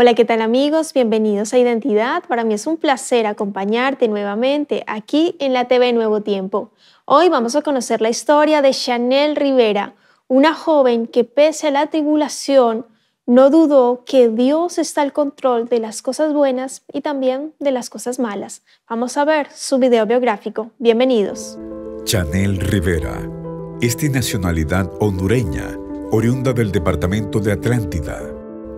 Hola, ¿qué tal amigos? Bienvenidos a Identidad. Para mí es un placer acompañarte nuevamente aquí en la TV Nuevo Tiempo. Hoy vamos a conocer la historia de Chanel Rivera, una joven que pese a la tribulación no dudó que Dios está al control de las cosas buenas y también de las cosas malas. Vamos a ver su video biográfico. Bienvenidos. Chanel Rivera es de nacionalidad hondureña, oriunda del departamento de Atlántida.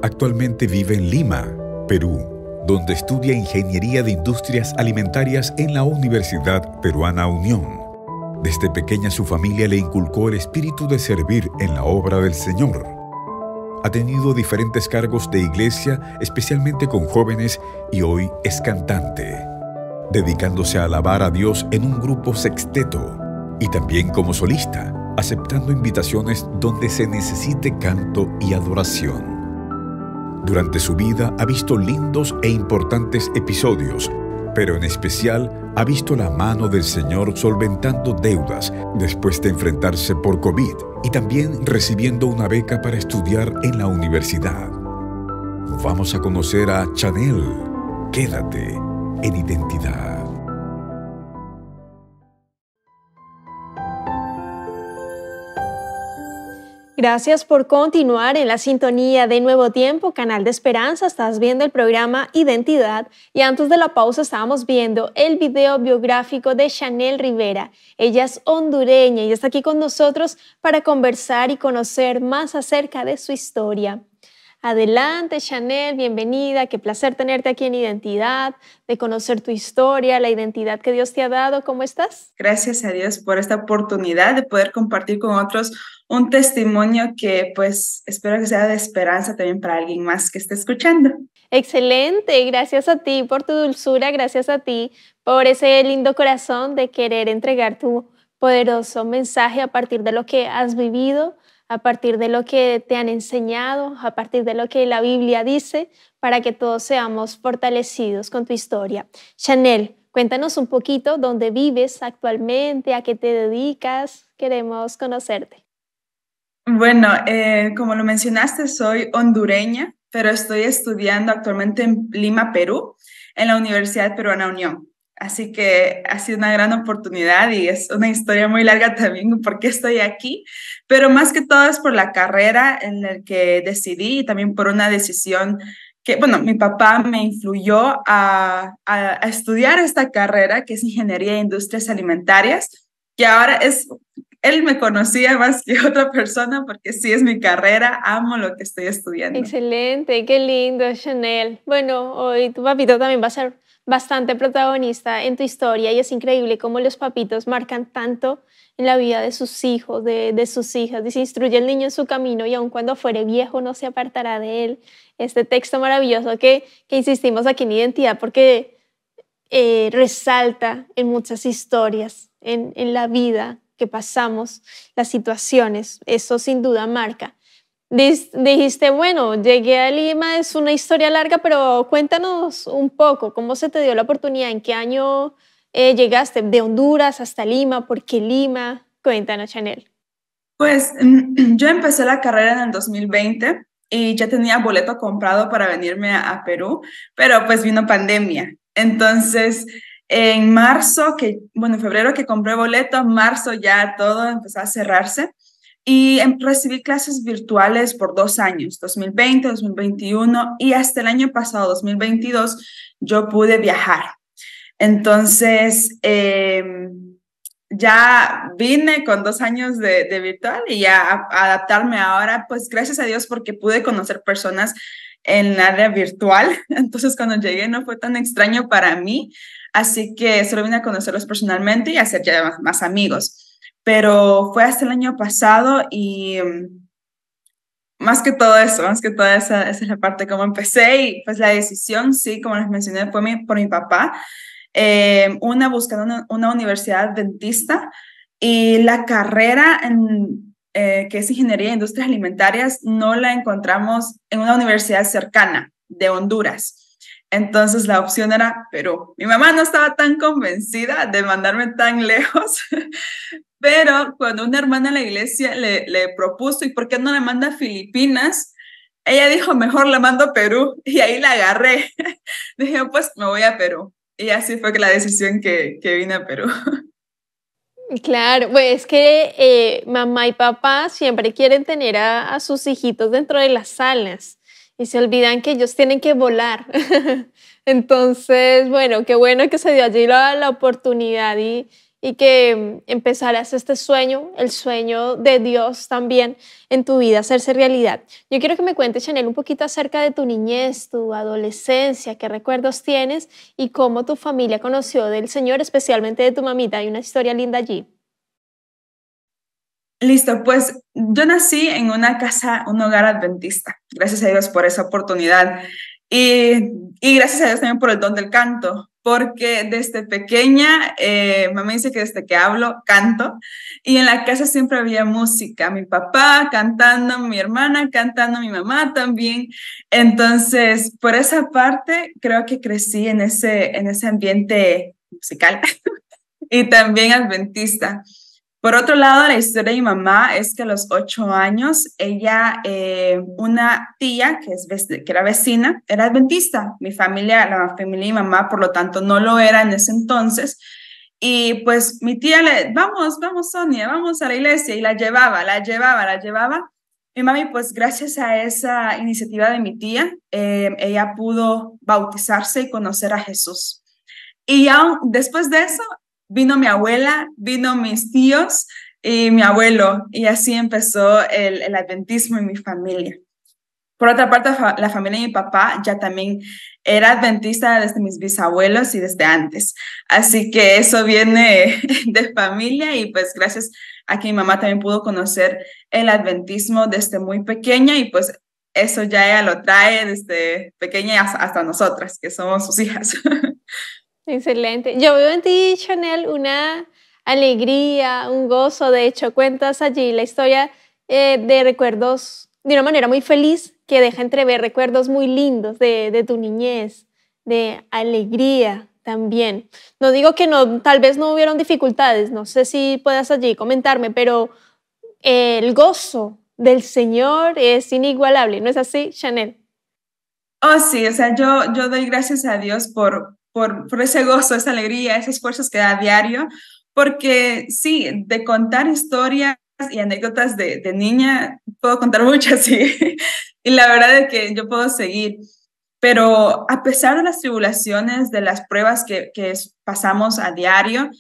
Actualmente vive en Lima, Perú, donde estudia Ingeniería de Industrias Alimentarias en la Universidad Peruana Unión. Desde pequeña su familia le inculcó el espíritu de servir en la obra del Señor. Ha tenido diferentes cargos de iglesia, especialmente con jóvenes, y hoy es cantante, dedicándose a alabar a Dios en un grupo sexteto y también como solista, aceptando invitaciones donde se necesite canto y adoración. Durante su vida ha visto lindos e importantes episodios, pero en especial ha visto la mano del Señor solventando deudas después de enfrentarse por COVID y también recibiendo una beca para estudiar en la universidad. Vamos a conocer a Chanel. Quédate en Identidad. Gracias por continuar en la sintonía de Nuevo Tiempo, Canal de Esperanza. Estás viendo el programa Identidad y antes de la pausa estábamos viendo el video biográfico de Chanel Rivera. Ella es hondureña y está aquí con nosotros para conversar y conocer más acerca de su historia. Adelante, Chanel, bienvenida. Qué placer tenerte aquí en Identidad, de conocer tu historia, la identidad que Dios te ha dado. ¿Cómo estás? Gracias a Dios por esta oportunidad de poder compartir con otros un testimonio que pues espero que sea de esperanza también para alguien más que esté escuchando. Excelente, gracias a ti por tu dulzura, gracias a ti por ese lindo corazón de querer entregar tu poderoso mensaje a partir de lo que has vivido, a partir de lo que te han enseñado, a partir de lo que la Biblia dice, para que todos seamos fortalecidos con tu historia. Chanel, cuéntanos un poquito dónde vives actualmente, a qué te dedicas, queremos conocerte. Bueno, como lo mencionaste, soy hondureña, pero estoy estudiando actualmente en Lima, Perú, en la Universidad Peruana Unión. Así que ha sido una gran oportunidad y es una historia muy larga también por qué estoy aquí, pero más que todo es por la carrera en la que decidí y también por una decisión que, bueno, mi papá me influyó a estudiar esta carrera que es Ingeniería de Industrias Alimentarias, que ahora es, él me conocía más que otra persona porque sí es mi carrera, amo lo que estoy estudiando. Excelente, qué lindo, Chanel. Bueno, hoy tu papito también va a ser bastante protagonista en tu historia y es increíble cómo los papitos marcan tanto en la vida de sus hijos, de sus hijas. Dice, instruye al niño en su camino y aun cuando fuere viejo no se apartará de él. Este texto maravilloso que insistimos aquí en Identidad porque resalta en muchas historias, en la vida que pasamos, las situaciones, eso sin duda marca. Dijiste, bueno, llegué a Lima, es una historia larga, pero cuéntanos un poco, ¿cómo se te dio la oportunidad? ¿En qué año llegaste? ¿De Honduras hasta Lima? ¿Por qué Lima? Cuéntanos, Chanel. Pues yo empecé la carrera en el 2020 y ya tenía boleto comprado para venirme a Perú, pero pues vino pandemia. Entonces, en marzo, en febrero que compré boleto, en marzo ya todo empezó a cerrarse. Y recibí clases virtuales por 2 años, 2020, 2021 y hasta el año pasado, 2022, yo pude viajar. Entonces, ya vine con 2 años de virtual y ya a adaptarme ahora, pues gracias a Dios porque pude conocer personas en el área virtual. Entonces, cuando llegué no fue tan extraño para mí, así que solo vine a conocerlos personalmente y a hacer ya más amigos. Pero fue hasta el año pasado y más que todo eso, más que toda esa es la parte como empecé y pues la decisión, sí, como les mencioné, fue por mi papá, buscando una universidad dentista y la carrera que es Ingeniería de Industrias Alimentarias no la encontramos en una universidad cercana de Honduras. Entonces la opción era Perú. Mi mamá no estaba tan convencida de mandarme tan lejos, pero cuando una hermana en la iglesia le propuso, ¿y por qué no le manda a Filipinas? ella dijo, mejor la mando a Perú, y ahí la agarré. Dije, pues me voy a Perú. Y así fue que la decisión que vine a Perú. Claro, pues es que mamá y papá siempre quieren tener a sus hijitos dentro de las salas y se olvidan que ellos tienen que volar. Entonces, bueno, qué bueno que se dio allí la oportunidad y que empezaras este sueño, el sueño de Dios también en tu vida, hacerse realidad. Yo quiero que me cuentes, Chanel, un poquito acerca de tu niñez, tu adolescencia, qué recuerdos tienes y cómo tu familia conoció del Señor, especialmente de tu mamita. Hay una historia linda allí. Listo, pues yo nací en una casa, un hogar adventista. Gracias a Dios por esa oportunidad. Y gracias a Dios también por el don del canto, porque desde pequeña, mamá dice que desde que hablo, canto, y en la casa siempre había música, mi papá cantando, mi hermana cantando, mi mamá también. Entonces, por esa parte, creo que crecí en ese ambiente musical y también adventista. Por otro lado, la historia de mi mamá es que a los 8 años, ella, una tía que era vecina, era adventista. Mi familia, la familia de mi mamá, por lo tanto, no lo era en ese entonces. Y pues mi tía le, vamos, Sonia, vamos a la iglesia. Y la llevaba. Mi mami, pues gracias a esa iniciativa de mi tía, ella pudo bautizarse y conocer a Jesús. Y ya después de eso, vino mi abuela, vino mis tíos y mi abuelo, y así empezó el adventismo en mi familia. Por otra parte, la familia de mi papá ya también era adventista desde mis bisabuelos y desde antes. Así que eso viene de familia y pues gracias a que mi mamá también pudo conocer el adventismo desde muy pequeña y pues eso ya ella lo trae desde pequeña hasta nosotras, que somos sus hijas. Excelente. Yo veo en ti, Chanel, una alegría, un gozo. De hecho, cuentas allí la historia de recuerdos de una manera muy feliz que deja entrever recuerdos muy lindos de tu niñez, de alegría también. No digo que no, tal vez no hubieron dificultades, no sé si puedas allí comentarme, pero el gozo del Señor es inigualable, ¿no es así, Chanel? Oh, sí, o sea, yo doy gracias a Dios por ese gozo, esa alegría, esos esfuerzos que da a diario, porque sí, de contar historias y anécdotas de niña, puedo contar muchas, sí, y la verdad es que yo puedo seguir, pero a pesar de las tribulaciones, de las pruebas que pasamos a diario,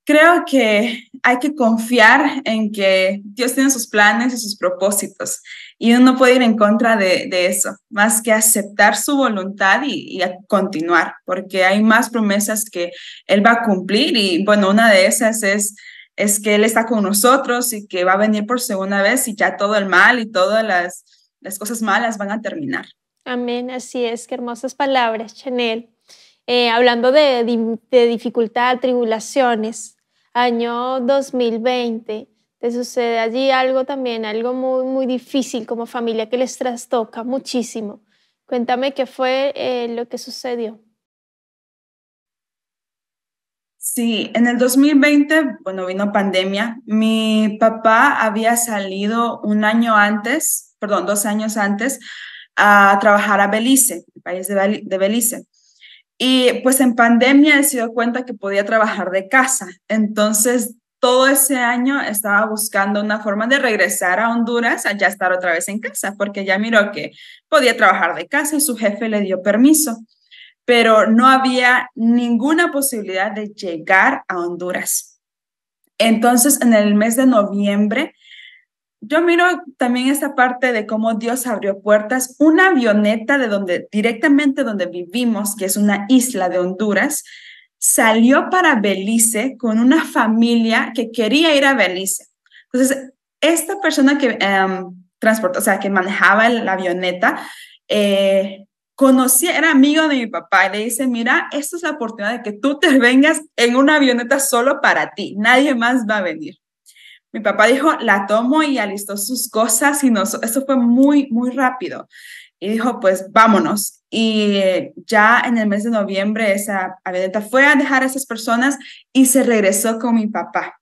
creo que hay que confiar en que Dios tiene sus planes y sus propósitos y uno no puede ir en contra de eso, más que aceptar su voluntad y a continuar, porque hay más promesas que Él va a cumplir y bueno, una de esas es que Él está con nosotros y que va a venir por segunda vez y ya todo el mal y todas las cosas malas van a terminar. Amén, así es, qué hermosas palabras, Chanel. Hablando de dificultad, tribulaciones, año 2020, ¿te sucede allí algo también, algo muy, muy difícil como familia que les trastoca muchísimo? Cuéntame qué fue lo que sucedió. Sí, en el 2020, bueno, vino pandemia. Mi papá había salido un año antes, perdón, 2 años antes, a trabajar a Belice, el país de Belice. Y pues en pandemia él se dio cuenta que podía trabajar de casa. Entonces, todo ese año estaba buscando una forma de regresar a Honduras, a ya estar otra vez en casa, porque ya miró que podía trabajar de casa y su jefe le dio permiso, pero no había ninguna posibilidad de llegar a Honduras. Entonces, en el mes de noviembre, yo miro también esta parte de cómo Dios abrió puertas. Una avioneta de donde, directamente donde vivimos, que es una isla de Honduras, salió para Belice con una familia que quería ir a Belice. Entonces, esta persona que transportó, o sea, que manejaba la avioneta, conocía, era amigo de mi papá y le dice, mira, esta es la oportunidad de que tú te vengas en una avioneta solo para ti, nadie más va a venir. Mi papá dijo, la tomo y alistó sus cosas y eso fue muy, muy rápido. Y dijo, pues vámonos. Y ya en el mes de noviembre esa avioneta fue a dejar a esas personas y se regresó con mi papá.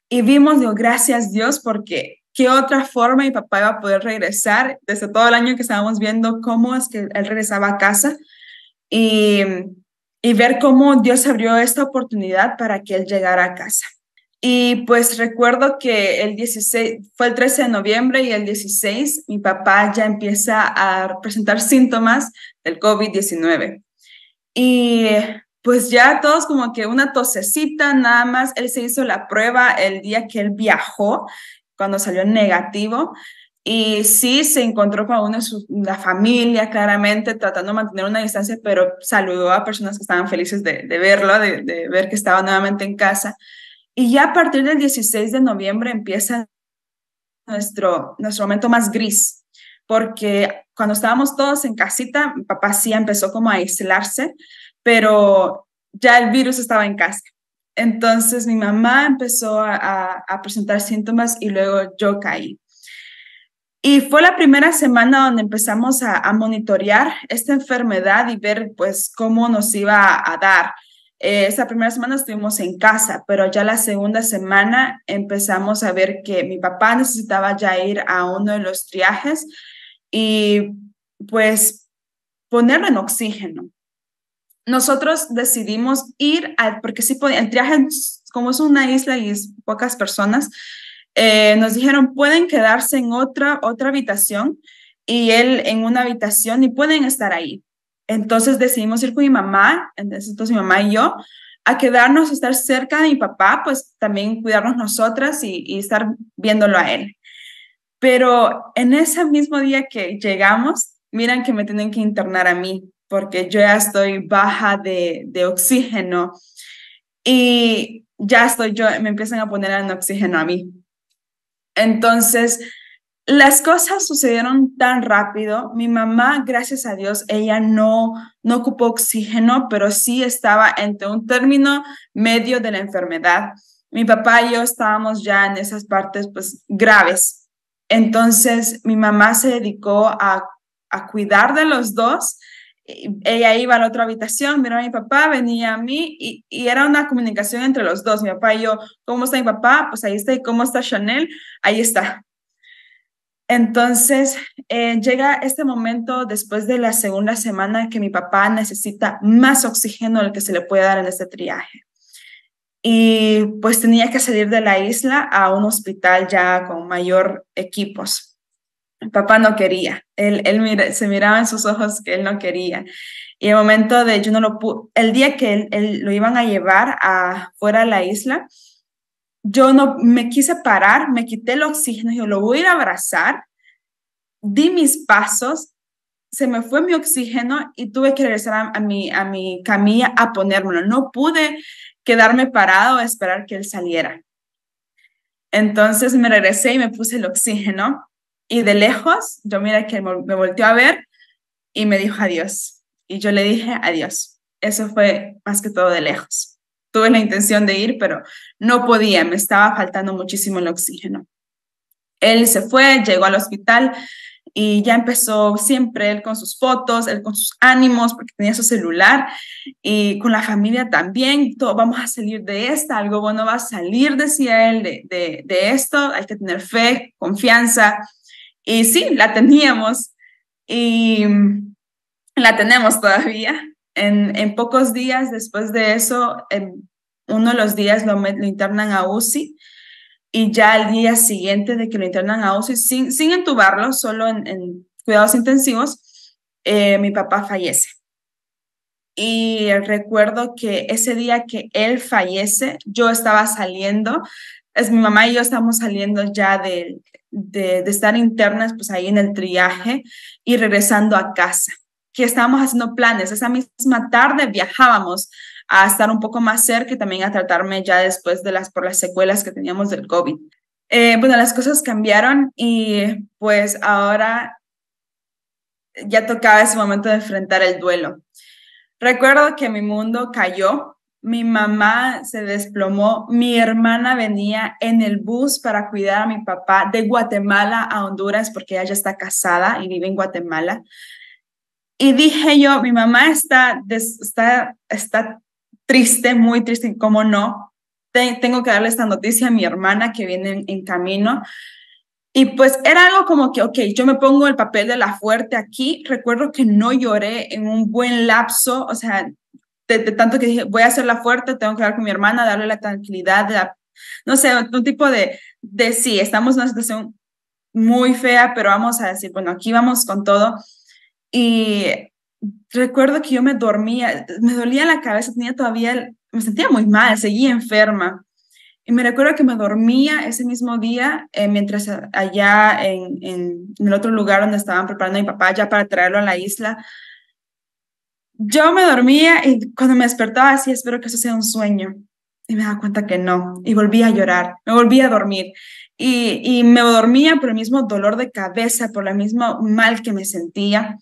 Y vimos, digo, gracias Dios, porque qué otra forma mi papá iba a poder regresar desde todo el año que estábamos viendo cómo es que él regresaba a casa y, y ver cómo Dios abrió esta oportunidad para que él llegara a casa. Y pues recuerdo que el 16, fue el 13 de noviembre y el 16 mi papá ya empieza a presentar síntomas del COVID-19. Y pues ya todos como que una tosecita nada más. Él se hizo la prueba el día que él viajó, cuando salió negativo. Y sí, se encontró con uno de la familia, claramente, tratando de mantener una distancia, pero saludó a personas que estaban felices de verlo, de ver que estaba nuevamente en casa. Y ya a partir del 16 de noviembre empieza nuestro momento más gris, porque cuando estábamos todos en casita, mi papá sí empezó como a aislarse, pero ya el virus estaba en casa. Entonces mi mamá empezó a presentar síntomas y luego yo caí. Y fue la primera semana donde empezamos a monitorear esta enfermedad y ver pues cómo nos iba a dar. Esa primera semana estuvimos en casa, pero ya la segunda semana empezamos a ver que mi papá necesitaba ya ir a uno de los triajes y pues ponerlo en oxígeno. Nosotros decidimos ir porque sí, el triaje, como es una isla y es pocas personas, nos dijeron, pueden quedarse en otra habitación y él en una habitación y pueden estar ahí. Entonces decidimos ir con mi mamá, entonces mi mamá y yo, a quedarnos, estar cerca de mi papá, pues también cuidarnos nosotras y estar viéndolo a él. Pero en ese mismo día que llegamos, miran que me tienen que internar a mí, porque yo ya estoy baja de oxígeno y ya me empiezan a poner en oxígeno a mí. Entonces, las cosas sucedieron tan rápido. Mi mamá, gracias a Dios, ella no ocupó oxígeno, pero sí estaba entre un término medio de la enfermedad. Mi papá y yo estábamos ya en esas partes pues graves. Entonces, mi mamá se dedicó a cuidar de los dos. Ella iba a la otra habitación, miraba a mi papá, venía a mí y era una comunicación entre los dos. Mi papá y yo, ¿cómo está mi papá? Pues ahí está. ¿Y cómo está Chanel? Ahí está. Entonces, llega este momento después de la segunda semana que mi papá necesita más oxígeno del que se le puede dar en este triaje. Y pues tenía que salir de la isla a un hospital ya con mayor equipos. Mi papá no quería, se miraba en sus ojos que él no quería. Y el momento de yo no lo pude, el día que él lo iban a llevar fuera de la isla, yo no me quise parar, me quité el oxígeno, yo lo voy a ir a abrazar, di mis pasos, se me fue mi oxígeno y tuve que regresar a mi camilla a ponérmelo. No pude quedarme parado a esperar que él saliera. Entonces me regresé y me puse el oxígeno y de lejos, yo mira que me volteó a ver y me dijo adiós. Y yo le dije adiós. Eso fue más que todo de lejos. Tuve la intención de ir, pero no podía, me estaba faltando muchísimo el oxígeno. Él se fue, llegó al hospital y ya empezó siempre él con sus fotos, él con sus ánimos, porque tenía su celular y con la familia también. Todo, vamos a salir de esta, algo bueno va a salir, decía él, de esto. Hay que tener fe, confianza. Y sí, la teníamos y la tenemos todavía. En pocos días después de eso, uno de los días lo internan a UCI y ya al día siguiente de que lo internan a UCI, sin entubarlo, solo en cuidados intensivos, mi papá fallece. Y recuerdo que ese día que él fallece, yo estaba saliendo, mi mamá y yo estábamos saliendo ya de estar internas, pues ahí en el triaje y regresando a casa, que estábamos haciendo planes. Esa misma tarde viajábamos a estar un poco más cerca y también a tratarme ya después por las secuelas que teníamos del COVID. Bueno, las cosas cambiaron y pues ahora ya tocaba ese momento de enfrentar el duelo. Recuerdo que mi mundo cayó, mi mamá se desplomó, mi hermana venía en el bus para cuidar a mi papá de Guatemala a Honduras porque ella ya está casada y vive en Guatemala. Y dije yo, mi mamá está triste, muy triste, ¿cómo no? Tengo que darle esta noticia a mi hermana que viene en camino. Y pues era algo como que, ok, yo me pongo el papel de la fuerte aquí. Recuerdo que no lloré en un buen lapso, o sea, de tanto que dije, voy a ser la fuerte, tengo que hablar con mi hermana, darle la tranquilidad, no sé, un tipo de sí, estamos en una situación muy fea, pero vamos a decir, bueno, aquí vamos con todo. Y recuerdo que yo me dormía, me dolía la cabeza, me sentía muy mal, seguía enferma. Y me recuerdo que me dormía ese mismo día, mientras allá en el otro lugar donde estaban preparando a mi papá ya para traerlo a la isla, yo me dormía y cuando me despertaba así, espero que eso sea un sueño. Y me daba cuenta que no. Y volví a llorar, me volví a dormir. Y me dormía por el mismo dolor de cabeza, por el mismo mal que me sentía.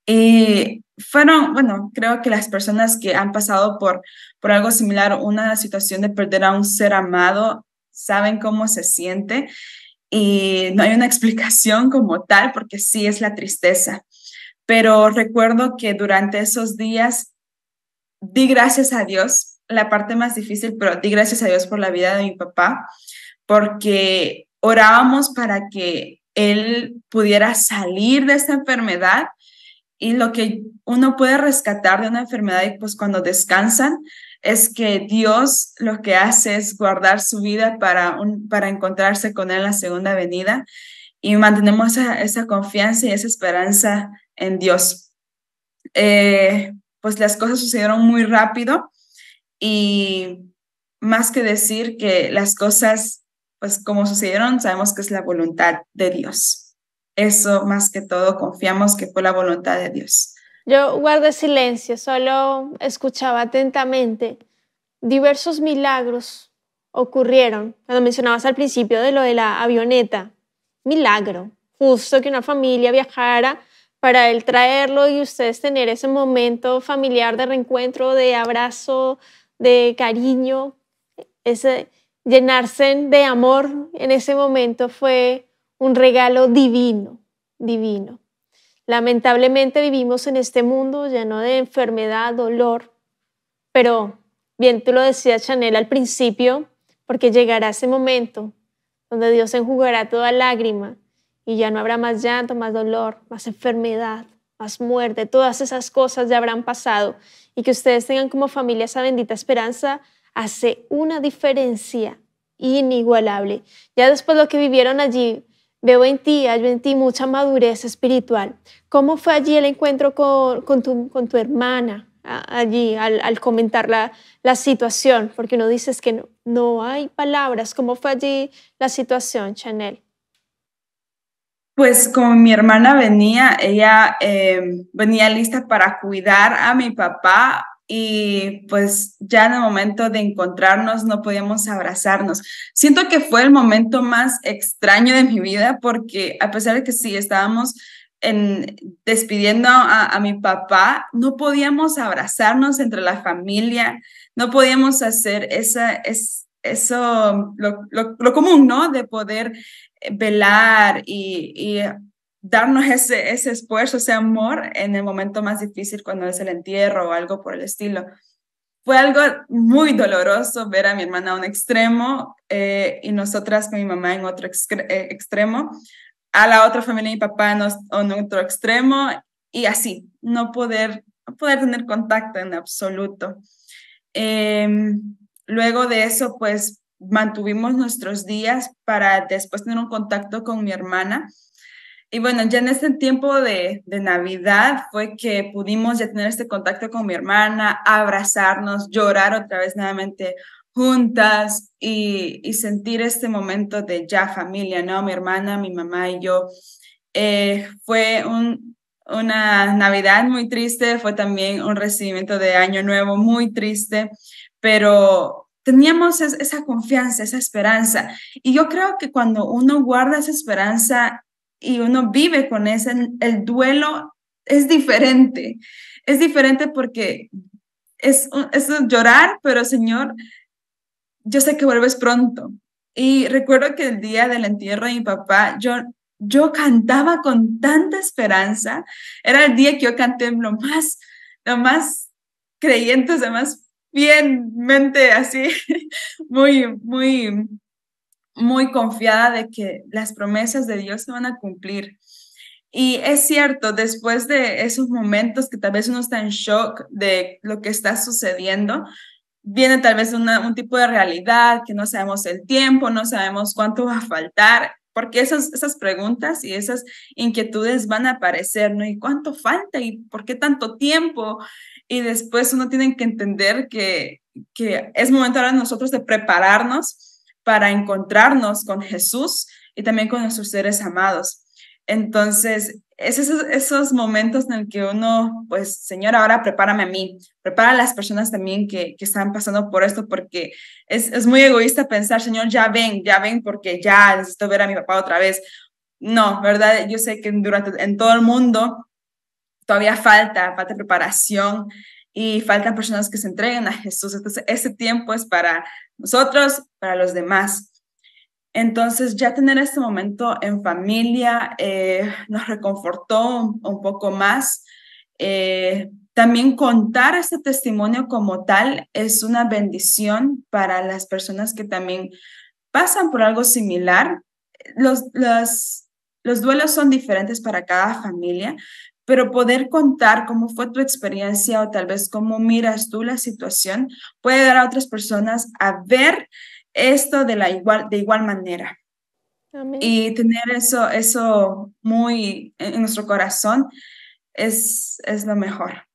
Y fueron, bueno, creo que las personas que han pasado por algo similar, una situación de perder a un ser amado, saben cómo se siente. Y no hay una explicación como tal, porque sí es la tristeza. Pero recuerdo que durante esos días di gracias a Dios, la parte más difícil, pero di gracias a Dios por la vida de mi papá, porque orábamos para que él pudiera salir de esta enfermedad. Y lo que uno puede rescatar de una enfermedad, y pues cuando descansan, es que Dios lo que hace es guardar su vida para encontrarse con Él en la segunda venida, y mantenemos esa confianza y esa esperanza en Dios. Pues las cosas sucedieron muy rápido, y más que decir que las cosas, pues como sucedieron, sabemos que es la voluntad de Dios. Eso más que todo confiamos que fue la voluntad de Dios. Yo guardé silencio, solo escuchaba atentamente. Diversos milagros ocurrieron. Cuando mencionabas al principio de lo de la avioneta, milagro, justo que una familia viajara para él traerlo y ustedes tener ese momento familiar de reencuentro, de abrazo, de cariño, ese llenarse de amor en ese momento fue un regalo divino, divino. Lamentablemente vivimos en este mundo lleno de enfermedad, dolor, pero bien tú lo decías, Chanel, al principio, porque llegará ese momento donde Dios enjugará toda lágrima y ya no habrá más llanto, más dolor, más enfermedad, más muerte. Todas esas cosas ya habrán pasado, y que ustedes tengan como familia esa bendita esperanza hace una diferencia inigualable. Ya después de lo que vivieron allí, veo en ti, hallo en ti mucha madurez espiritual. ¿Cómo fue allí el encuentro con tu hermana? Allí al comentar la situación, porque uno dice es que no hay palabras. ¿Cómo fue allí la situación, Chanel? Pues como mi hermana venía, ella venía lista para cuidar a mi papá, y pues ya en el momento de encontrarnos no podíamos abrazarnos. Siento que fue el momento más extraño de mi vida, porque a pesar de que sí estábamos despidiendo a mi papá, no podíamos abrazarnos entre la familia, no podíamos hacer eso, lo común, ¿no? De poder velar y darnos ese esfuerzo, ese amor en el momento más difícil, cuando es el entierro o algo por el estilo. Fue algo muy doloroso ver a mi hermana a un extremo, y nosotras con mi mamá en otro extremo, a la otra familia de mi papá en otro extremo, y así, no poder tener contacto en absoluto. Luego de eso, pues mantuvimos nuestros días para después tener un contacto con mi hermana. Y bueno, ya en este tiempo de Navidad fue que pudimos ya tener este contacto con mi hermana, abrazarnos, llorar otra vez nuevamente juntas, y sentir este momento de ya familia, ¿no? Mi hermana, mi mamá y yo. Fue una Navidad muy triste, fue también un recibimiento de Año Nuevo muy triste, pero teníamos esa confianza, esa esperanza. Y yo creo que cuando uno guarda esa esperanza y uno vive con el duelo es diferente porque es llorar, pero Señor, yo sé que vuelves pronto. Y recuerdo que el día del entierro de mi papá, yo cantaba con tanta esperanza. Era el día que yo canté lo más creyente, o sea, más fielmente así, muy, muy muy confiada de que las promesas de Dios se van a cumplir. Y es cierto, después de esos momentos que tal vez uno está en shock de lo que está sucediendo, viene tal vez un tipo de realidad que no sabemos el tiempo, no sabemos cuánto va a faltar, porque esas preguntas y esas inquietudes van a aparecer, ¿no? ¿Y cuánto falta? ¿Y por qué tanto tiempo? Y después uno tiene que entender que es momento ahora nosotros de prepararnos para encontrarnos con Jesús y también con nuestros seres amados. Entonces, es esos momentos en el que uno, pues, Señor, ahora prepárame a mí, prepara a las personas también que están pasando por esto, porque es muy egoísta pensar, Señor, ya ven, porque ya necesito ver a mi papá otra vez. No, ¿verdad? Yo sé que en todo el mundo todavía falta preparación y faltan personas que se entreguen a Jesús. Entonces, ese tiempo es para nosotros, para los demás. Entonces, ya tener este momento en familia nos reconfortó un poco más. También contar este testimonio como tal es una bendición para las personas que también pasan por algo similar. Los duelos son diferentes para cada familia, pero poder contar cómo fue tu experiencia o tal vez cómo miras tú la situación puede dar a otras personas a ver esto de igual manera. Amén. Y tener eso muy en nuestro corazón es lo mejor.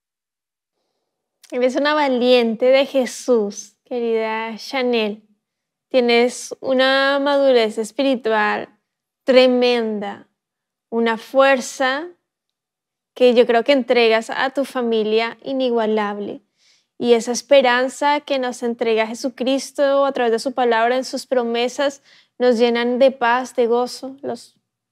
Eres una valiente de Jesús, querida Chanel. Tienes una madurez espiritual tremenda, una fuerza que yo creo que entregas a tu familia inigualable. Y esa esperanza que nos entrega Jesucristo a través de su palabra, en sus promesas, nos llenan de paz, de gozo.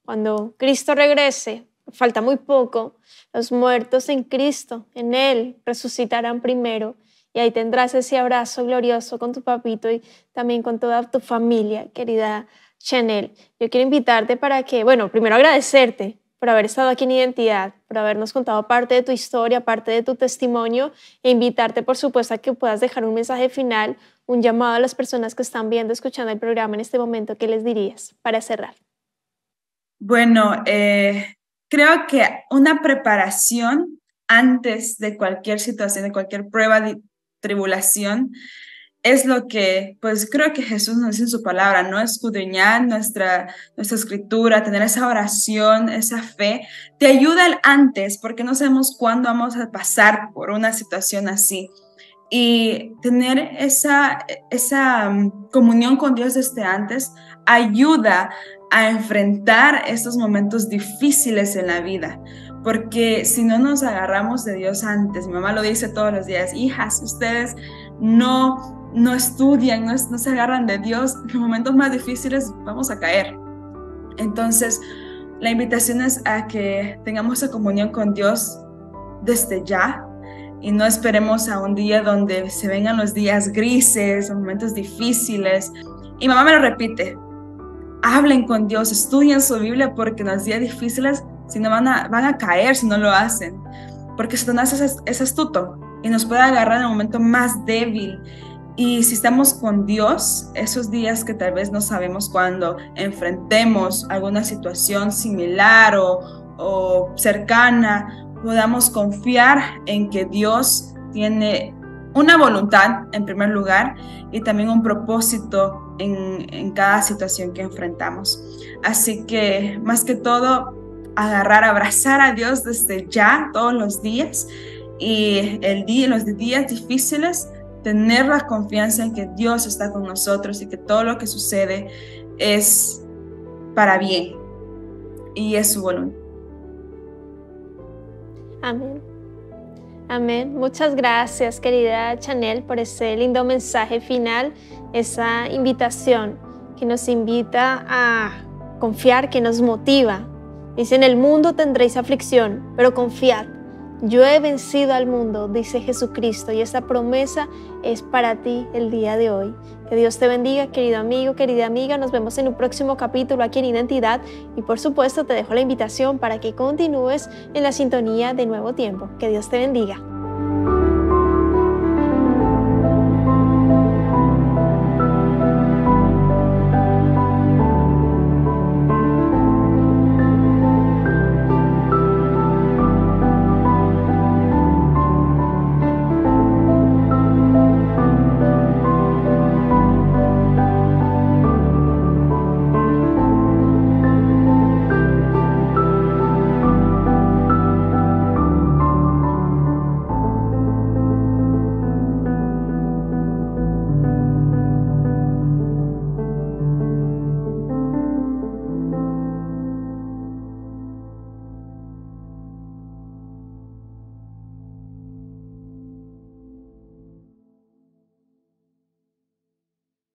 Cuando Cristo regrese, falta muy poco, los muertos en Cristo, en Él, resucitarán primero. Y ahí tendrás ese abrazo glorioso con tu papito y también con toda tu familia, querida Chanel. Yo quiero invitarte para que, primero agradecerte por haber estado aquí en Identidad, por habernos contado parte de tu historia, parte de tu testimonio, e invitarte, por supuesto, a que puedas dejar un mensaje final, un llamado a las personas que están viendo, escuchando el programa en este momento. ¿Qué les dirías para cerrar? Bueno, creo que una preparación antes de cualquier situación, de cualquier prueba de tribulación, es lo que, pues creo que Jesús nos dice en su palabra, ¿no? Escudriñar nuestra escritura, tener esa oración, esa fe, te ayuda el antes, porque no sabemos cuándo vamos a pasar por una situación así. Y tener esa comunión con Dios desde antes ayuda a enfrentar estos momentos difíciles en la vida, porque si no nos agarramos de Dios antes, mi mamá lo dice todos los días, hijas, ustedes no estudian, no se agarran de Dios, en los momentos más difíciles vamos a caer. Entonces, la invitación es a que tengamos esa comunión con Dios desde ya y no esperemos a un día donde se vengan los días grises, momentos difíciles. Y mamá me lo repite, hablen con Dios, estudien su Biblia porque en los días difíciles si no van a caer si no lo hacen, porque Satanás es astuto y nos puede agarrar en el momento más débil. Y si estamos con Dios, esos días que tal vez no sabemos cuándo enfrentemos alguna situación similar o cercana, podamos confiar en que Dios tiene una voluntad en primer lugar y también un propósito en cada situación que enfrentamos. Así que más que todo, abrazar a Dios desde ya, todos los días, y los días difíciles, tener la confianza en que Dios está con nosotros y que todo lo que sucede es para bien y es su voluntad. Amén. Amén. Muchas gracias, querida Chanel, por ese lindo mensaje final, esa invitación que nos invita a confiar, que nos motiva. Dice, en el mundo tendréis aflicción, pero confiad. Yo he vencido al mundo, dice Jesucristo, y esta promesa es para ti el día de hoy. Que Dios te bendiga, querido amigo, querida amiga. Nos vemos en un próximo capítulo aquí en Identidad y por supuesto te dejo la invitación para que continúes en la sintonía de Nuevo Tiempo. Que Dios te bendiga.